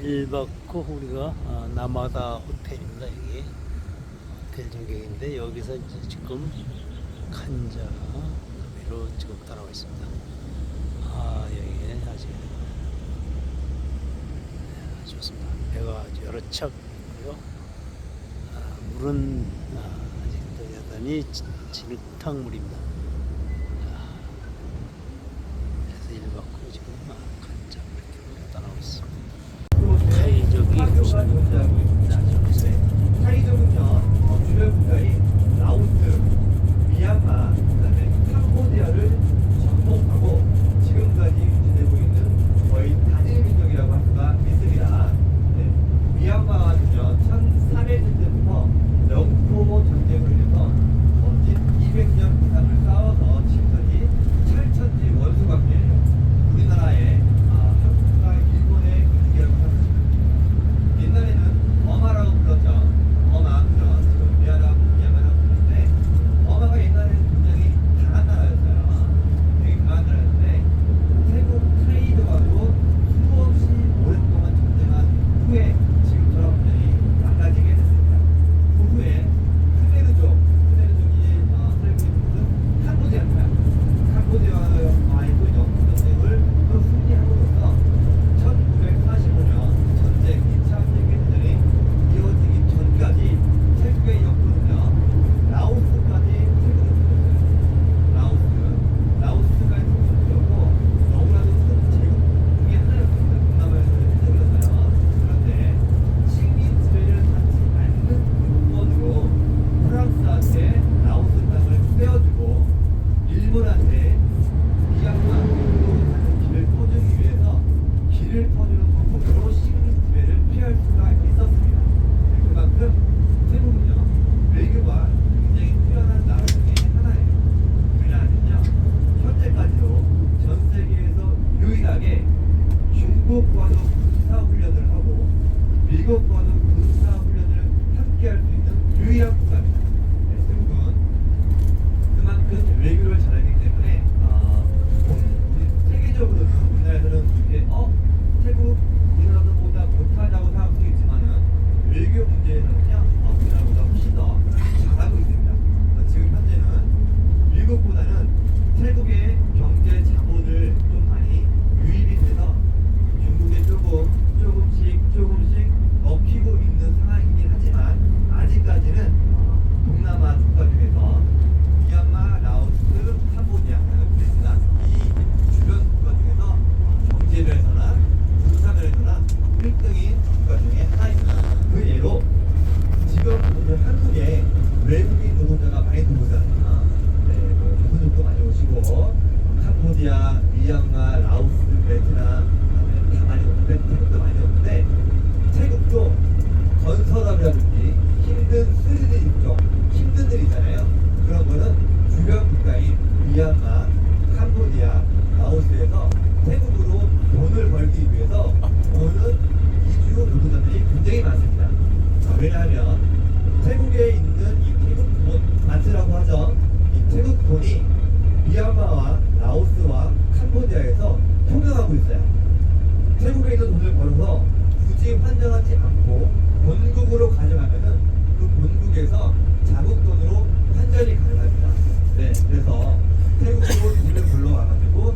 1박 후 우리가 나마다 호텔입니다. 여기 호텔 전경인데 여기서 이제 지금 칸자 위로 지금 따라와 있습니다. 여기 아주 좋습니다. 배가 아주 여러 척고요. 물은 아직도 여전히 진흙탕물입니다. 그래서 1박 후 지금 칸자 이렇게 따라오고 있습니다. 타이족이 타이족은요, 주변 국가인 라오스, 미얀마, 그다음에 캄보디아를 정복하고 지금까지 유지되고 있는 거의 단일 민족이라고 할 수가 있습니다. 미얀마는요, 1300년 때부터 영토 전쟁으로 인해서 멋진 200년 이상을 싸워서 지금까지 철천지 원수 관계예요. 우리나라의 한국과 일본의 관계라고 하는 옛날에는 버마라고 불렀죠. 버마, 지금 미얀마라고 부르는데 버마가 옛날에는 굉장히 강한 나라였어요. 되게 강한 나라였는데 태국 타이족하고 수없이 오랫동안 전쟁한 후에 지금처럼 굉장히 망가지게 됐습니다. 그 후에 크메르족이 살고 있는 곳은 캄보디아입니다. 캄보디아와의 또 영토 전쟁을 또 승리함으로써 1945년 전쟁 2차 세계대전이 이어지기 전까지 태국의 영토는요, 라오스까지 태국을 붙였어요. 라오스까지 태국을 붙였고 너무나도 큰 제국 중에 하나였습니다. 동남아에서는 태국이었어요. 그런데 식민 지배를 받지 않는 조건으로 프랑스한테 라오스 땅을 떼어주고 일본한테 미얀마 영토로 가는 길을 터주기 위해서 길을 터주는 방법으로 식민 지배를 피할 수가 있었습니다. 그만큼 태국은요, 외교가 굉장히 뛰어난 나라 중에 하나예요. 왜냐하면요, 현재까지도 전 세계에서 유일하게 중국과도 군사훈련을 하고 미국과도 군사훈련을 함께 할 수 있는 유일한 국가입니다. 태국은 그만큼 외교를 잘하기 때문에 우리 세계적으로는 우리나라에서는 이렇게 태국 우리나라보다 못하다고 생각할 수 있지만은 외교 문제에서는요, 우리나라보다 훨씬 더 잘하고 있습니다. 지금 현재는 미국보다는 태국의 경제 자본을 좀 많이 유입이 돼서 중국에 조금씩 먹히고 있는 상황이긴 하지만 아직까지는 동남아 국가 중에서 미얀마, 라오스, 캄보디아, 베트남 이 주변 국가 중에서 경제면에서나 군사면에서나 1등인 국가 중에 하나입니다. 그 예로 지금 오늘 한국에 외국인 노동자가 많이 들어오잖아요. 조선족도 많이 오시고 캄보디아, 미얀마, 라오스, 베트남 다 많이 오는데 태국도 많이 오는데 태국도 건설업이라든지 힘든 스릴 인종, 힘든 일 있잖아요. 그런 거는 주변 국가인 미얀마, 캄보디아, 라오스에서 태국으로 돈을 벌기 위해서 오는 이주 노동자들이 굉장히 많습니다. 왜냐하면 태국에 있는 이 태국 돈, 마트라고 하죠. 이 태국 돈이 미얀마와 라오스와 캄보디아에서 통용하고 있어요. 태국에 있는 돈을 벌어서 굳이 환전하지 않고 본국으로 가져가면은 그 본국에서 자국 돈으로 환전이 가능합니다. 그래서 태국으로 돈을 벌러 와가지고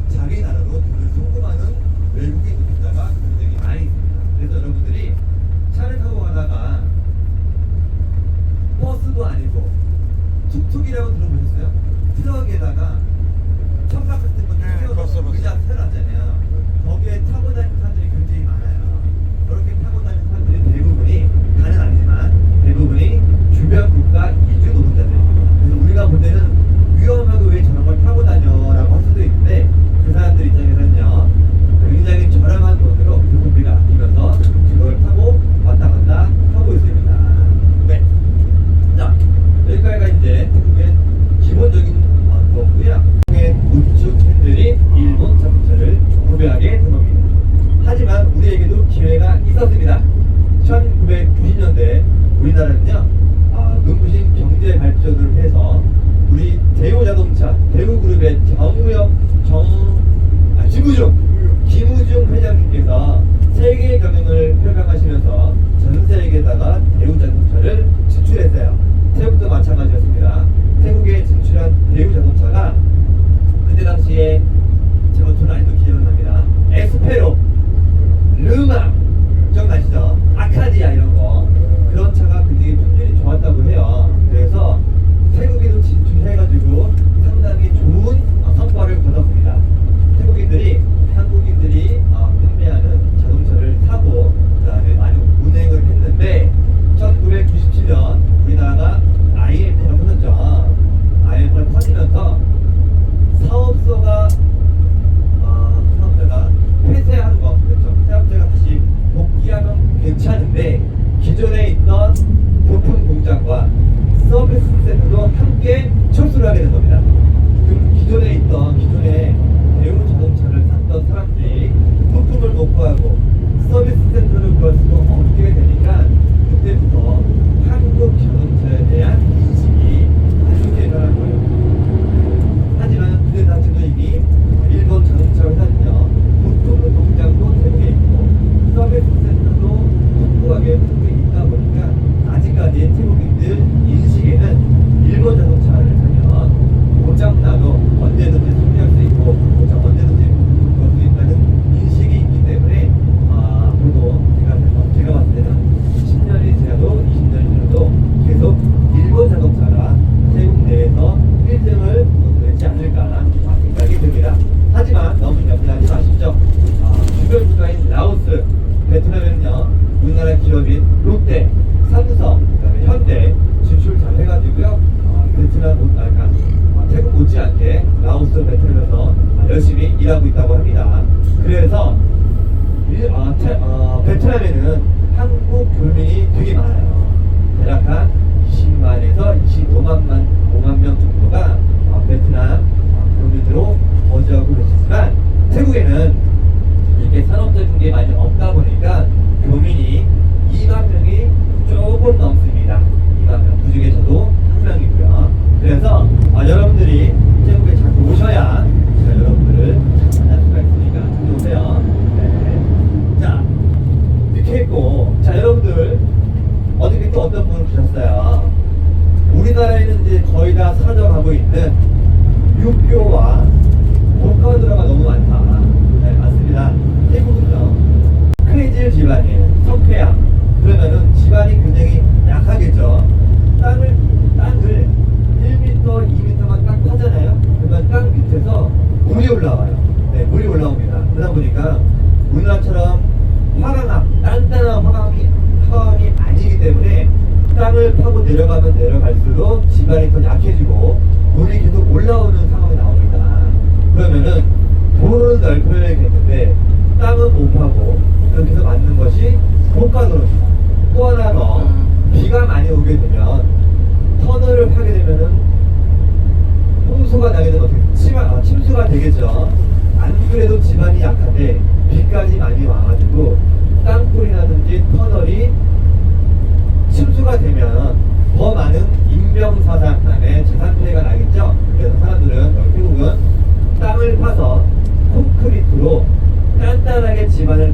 자기 나라로 돈을 송금하는 외국인 노동자가 굉장히 많이 있습니다. 그래서 여러분들이 차를 타고 가다가 버스도 아니고 툭툭이라고 들어보셨어요? 트럭에다가 천막 같은 거 띄워서 의자 세워놨잖아요. 거기에 타고 다니는 사람들이 굉장히 많아요. 그렇게 타고 다니는 사람들이 대부분이 다는 아니지만 대부분이 주변 국가 이주 노동자들입니다. 그래서 우리가 볼 때는 위험하고 왜 저런 걸 타고 다녀라고 할 수도 있는데 그 사람들 입장에서는요, 굉장히 저렴한 돈으로 교통비를 아끼면서 그걸 타고 왔다 갔다 하고 있습니다. 자, 여기까지가 이제 태국의 기본적인 거고요. 태국의 우측팬들이 일본 자동차를 구매하게 된 겁니다. 하지만 우리에게도 기회가 있었습니다. 1990년대 우리나라는요, 눈부신 경제 발전을 해서 우리 대우자동차, 대우그룹의 김우중 회장님께서 세계 경영 게 많이 없다 보니까 교민이 2만 명이 조금 넘습니다. 2만 명. 그 중에 저도 한 명이고요. 그래서 여러분들이 태국에 자꾸 오셔야 제가 여러분들을 만날 수가 있으니까 자주 오세요. 네. 자, 이렇게 했고, 자, 여러분들 어저께 또 어떤 분을 보셨어요? 우리나라에는 이제 거의 다 사라져가고 있는 육교와 복화도로가 너무 많다. 네, 맞습니다. 태국은요, 크레이지 집안이에요. 석회암. 그러면은 집안이 굉장히 약하겠죠. 땅을 1m, 2m만 딱 파잖아요. 그러면 땅 밑에서 물이 올라와요. 네, 물이 올라옵니다. 그러다 보니까 우리나라처럼 화강암, 단단한 화강이 아니기 때문에 땅을 파고 내려가면 내려갈수록 집안이 더 약해지고 물이 계속 올라오는 상황이 나옵니다. 그러면은 도로는 넓혀야겠는데 땅은 못 파고 그렇게 해서 만든 것이 고가도로입니다. 또 하나 더 비가 많이 오게 되면 터널을 파게 되면은 홍수가 나게 되면 어떻게 침수가 되겠죠. 안 그래도 집안이 약한데 비까지 많이 와가지고 땅굴이라든지 터널이 침수가 되면 더 많은 인명사상, 그다음에 재산 피해가 나겠죠. 그래서 사람들은 태국은 땅을 파서 콘크리트로 단단하게 집안을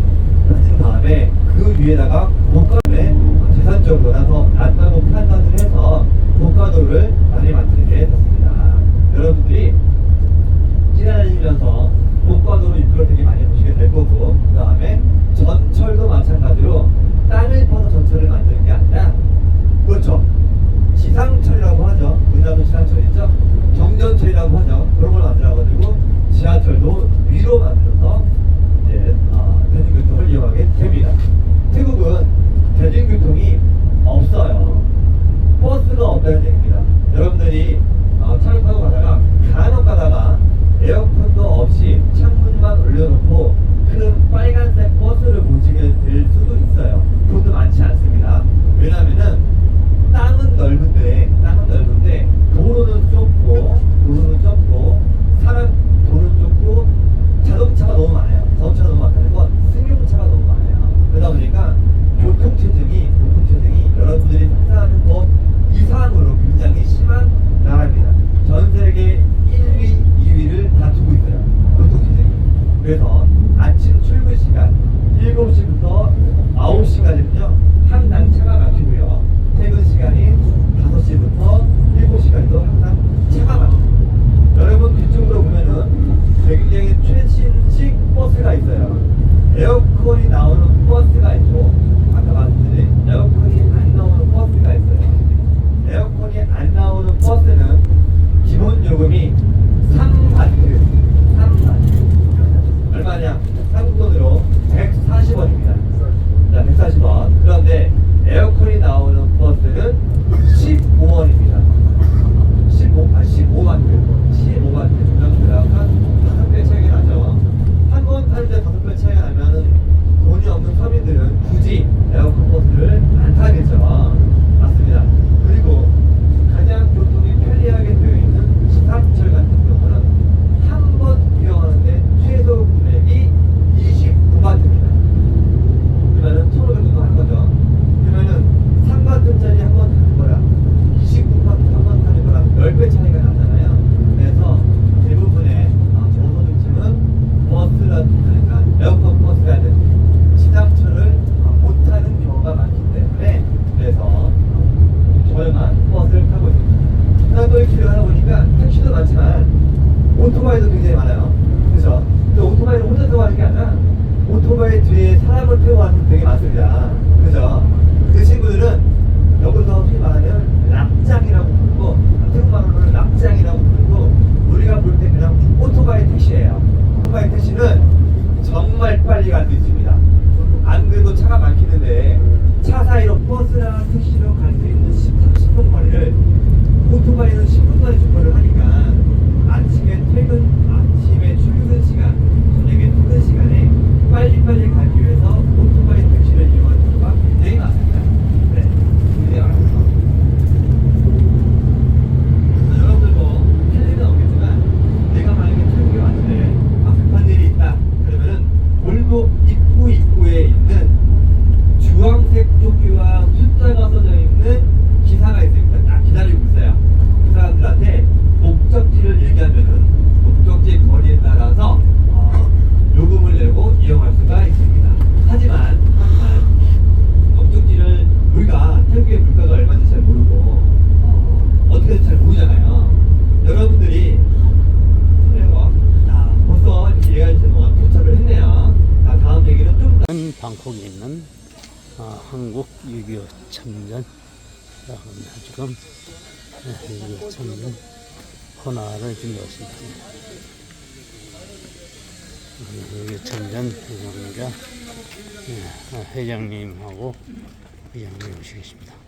다진 다음에 그 위에다가 고가도로에 재산적으로나 더 낫다고 판단을 해서 고가도로를 많이 만들게 됐습니다. 여러분들이 지나다니면서 고가도로 입구를 되게 많이 보시게 될 거고, 그 다음에 전철도 마찬가지로 땅을 파서 전철을 만드는 게 아니라, 그렇죠, 지상철이라고 하죠. 우리나라도 지상철이죠. 경전철이라고 하죠. 그런 걸 만들어가지고 지하철도 위로 만들어서 이제 대중교통을 이용하게 됩니다. 태국은 대중교통이 없어요. 버스가 없다는 얘기입니다. 여러분들이 차를 타고 가다가 간혹 가다가 에어컨도 없이 창문만 올려놓고 큰 빨간색 버스를 보시게 될 수도 있어요. 그것도 많지 않습니다. 왜냐하면은 땅은 넓은데 도로는 좁고 도로는 좁고 자동차가 너무 많아요. 자동차가 너무 많다는 건 승용차가 너무 많아요. 그러다 보니까 교통체증이 여러분들이 상상하는 것 이상으로 굉장히 심한 나라입니다. 전 세계 1위, 2위를 다투고 있어요. 교통체증이. 그래서 아침 출근 시간 7시부터 9시까지는요 항상 차가 막히고요. 퇴근 시간이 5시부터 7시까지도 항상 차가 막힙니다. 여러분 뒤쪽으로 보면은 굉장히 최신식 버스가 있어요. 에어컨이 나오는 버스가 있고, 아까 말씀드린 에어컨이 안 나오는 버스가 있어요. 에어컨이 안 나오는 버스는 기본 요금이 3바트 얼마냐? 한국 돈으로 140원입니다. 자, 140원. 그런데 에어컨이 나오는 버스는 15원입니다. 15바트. 그러니까 5배 차이가 나죠. 한 번 타는데 5배 차이가 나면은 돈이 없는 서민들은 굳이 에어컨 버스를 안 타겠죠. 맞습니다. 그리고 가장 교통이 편리하게 되어 있는 지하철 같은 경우는 한 번 이용하는데 최소 금액이 29바트입니다. 그러면은 1,500원도 한 거죠. 그러면은 3바트짜리 한 번 타는 거랑 29바트 한 번 타는 거랑 10배 차이가 나잖아요. 그래서 대부분의 저소득층은 버스라든가 에어컨 버스라든지 지상철을 못 타는 경우가 많기 때문에 그래서 저렴한 버스를 타고 있습니다. 하나 또 길을 하다 보니까 택시도 많지만 오토바이도 굉장히 많아요. 그렇죠? 근데 오토바이를 혼자 타고 하는 게 아니라 오토바이 뒤에 사람을 태우고 하는 분 되게 많습니다. 그죠? 그 친구들은 여기서 흔히 말하면 락장이라고 부르고, 태국말로는 락장이라고 부르고, 우리가 볼 때 그냥 오토바이 택시예요. 오토바이 택시는 정말 빨리 갈 수 있습니다. 안 그래도 차가 막히는데 차 사이로 버스나 택시로 갈 수 있는 30분 거리를 오토바이는 10분 만에 주파를 하니까 아침에 출근 시간, 저녁에 퇴근 시간에 빨리빨리 가기 위해서 오토바이 택시를 이용하는 경우가 굉장히 많습니다. 네, 굉장히 많습니다. 여러분들도 할 일은 없겠지만 내가 만약에 태국에 왔는데 급한 일이 있다. 방콕에 있는 한국 6.25 참전 지금 6.25 참전 헌화를 준비했습니다. 6.25 참전 회장님과 회장님하고 회장님 오시겠습니다.